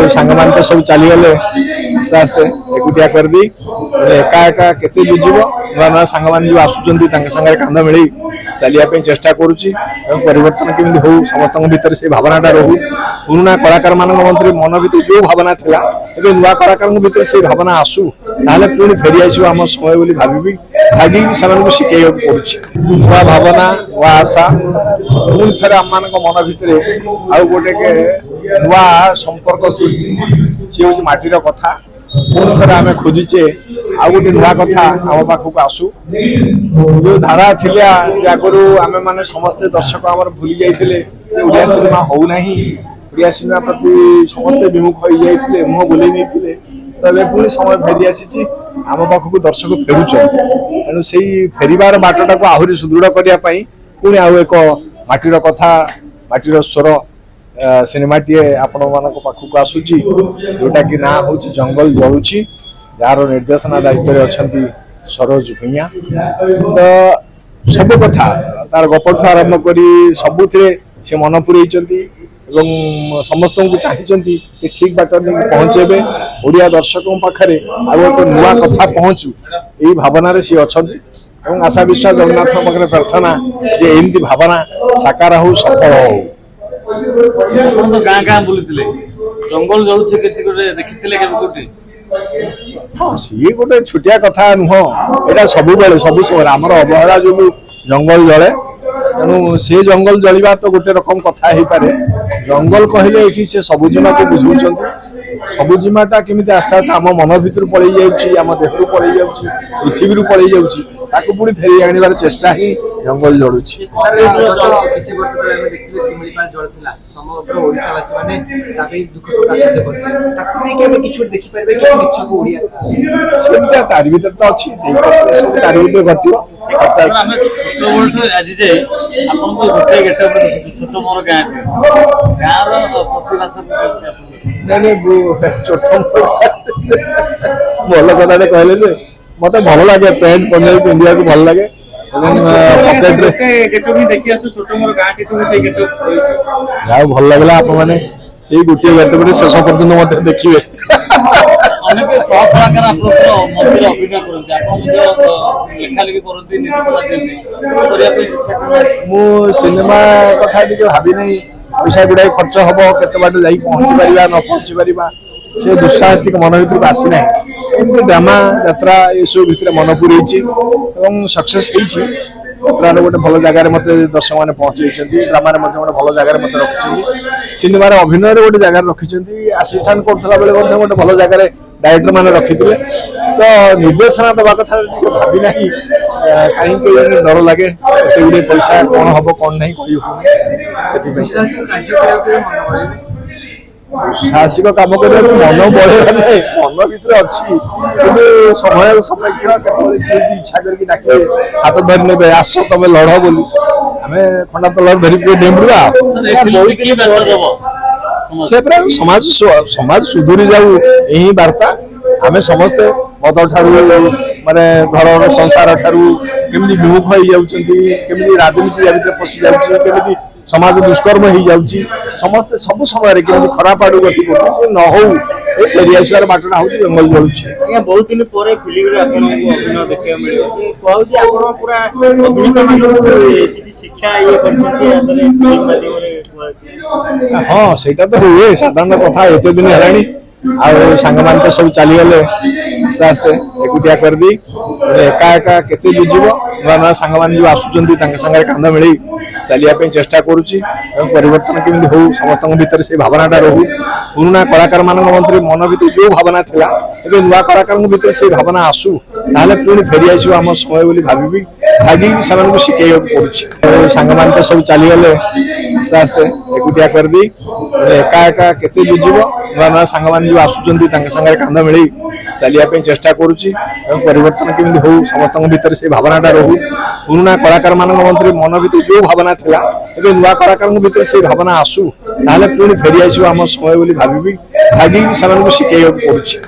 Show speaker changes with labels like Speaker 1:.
Speaker 1: सांग मान तो सब चलीगले आस्ते आस्ते एकुटिया करदी एका एका केते बुझिबो नुआ नुआ सांग मान जो आसुचंदी तांके संगे कांध मिली चलिया पे चेष्टा करूची परिवर्तन केमि हो समस्त भीतर से भावनाटा रहू पुराना कलाकार मान मंत्री मन भीतर जो भावना थिला एबे नुआ कलाकार भीतर से भावना आसू ताले पुणी फेरी आसू आम समय बोली भाबी भागी सेमान को शिखाई पड़ुछि नुआ भावना नुआ आशा पुणी थे आम मान मन भीतर आउ गोटे के नुआ संपर्क सृष्टि सी हूँ माटीर कथा पुणी थे आम खोजुचे आ गोटे नुआ कथा आम पाखक आसू जो धारा थिला आगु आम मैंने समस्ते दर्शक आम भूली जाइए ओडिया सिनेमा हो नहीं ओडिया सिनेमा प्रति समस्ते विमुख हो जाइए मुह बुले नहीं तबे पुणी समय फेरी आसी आम पाखक दर्शक फेरुच तेणु से फेरबार बाटटा को आहरी सुदृढ़ करने पुणी आउ एक माटीर कथा माटीर स्वर सिनेमाटीए आपण मान पाखक आसूची जोटा कि ना हूँ जंगल जलुची जार निर्देशना दायित्व अच्छा सरोज भूया तो सब कथा तार गपठू आरंभ कर सबुथ से मन पूरे समस्त को चाहिए ठीक बाट पहुँचे ओडिया दर्शकों पाखे एक नुआ कथा पहुँचू यही भावना सी अच्छा आशा विश्वास जगन्नाथ पाखे प्रार्थना जे एमती भावना साकार हो सफल हो
Speaker 2: गाँ गाँ बुलूले जंगल जलुचे देखी
Speaker 1: हाँ सी गोटे छोटिया कथा नुह यहाँ सब सब समय आमर अवहेला जो जंगल जले तेणु से जंगल जलिबा तो गोटे रकम कथा हो पारे जंगल कहले ये से सबुजिमा को बुझाऊँ सबुजिमाटा केमी आस्ते आस्ते आम मन भर पलि जाम देहू पलि जा पृथ्वी पलि जाकू पुणी फेरी आनबार चेष्टा ही जंगल जलुची तार भर तो अच्छी तार भर घटो
Speaker 2: छोट मोर गाँ
Speaker 1: छोट भल कथा कहले मत भल लगे पैंट पंजाबी पिंधा को भल लगे भल लगला आप मैंने गोटे गेट शेष पर्यटन मत देखिए सिनेमा कथा भावी नहीं पैसा गुड़ाई खर्च हम केत बाट जा पहुंची पार न पहुंची पार से दुस्साहसिक मन भर को आसी ना एमती ड्रामा यात्रा ये सब भितर मन पूरे सक्सेस यात्रा गोटे भल जगार मत दर्शक मैंने पहुंचे ड्रामा गोटे भल जगार मत रखी सिनेमार अभिनय गोटे जगार रखी आसिस्टांट करता बेले गोटे भल जगार डायरेक्टर मैंने रखी तो निर्देशना दवा कथा भावी ना कहीं डर लगे एत गुड़े पैसा कौन हम कौन नहीं साहसिक कम कर मन बढ़ेगा ना मन भर अच्छी समय सापेक्ष इच्छा करके डाके हाथ धरी ने आस तुम लड़ बोली आम खंडा तल धरिक डेम्बुआ समाज समाज सुधुरी जाऊ यही वार्ता आम समस्ते मद ठारू माने घर संसार ठारू केमती विमुख हो जाती राजनीति पशि जाती समाज दुष्कर्म हो जाऊँगी समस्ते सब समय खराब आड़ गति कर न हो फेरी आसबार बाटना हूँ जंगल जलुचे
Speaker 3: बहुत दिन पर फिल्म अभिनय देखा मिले शिक्षा
Speaker 1: हाँ सेटा तो हुए साधारण कथा एत दिन है आ सांग मान तो सब चलीगले आस्ते आस्ते एकुटिया करदी एका एका केते बुझिबो नुआ नुआ सांग मान जो आसुचंदी तांके संगे कांध मिली चलिया पे चेष्टा करूची परिवर्तन केमि हो समस्त भीतर से भावनाटा रहू पुराना कलाकार मान मंत्री मन भर जो भावना थिला एबे नुआ कलाकार भीतर से भावना आसू ताले पुणी फेरी आसू आम समय बोली भाबी भागी सेमान को शिखाई पड़ुछि सांग मान तो सब चलीगले आस्ते आस्ते एकुटिया करदी एका एका केते बुझिबो नुआ नुआ सांग मान जो आसुचंदी तांके संगे कांध मिली चलिया पे चेष्टा करूची परिवर्तन केमि हो समस्त भीतर से भावनाटा रहू पुराना कलाकार मान मंत्री मन भर जो भावना थिला एबे नुआ कलाकार भीतर से भावना आसू ताले पुणी फेरी आसू आम समय बोली भाबी भागी सेमान को शिखाई पड़ुछि।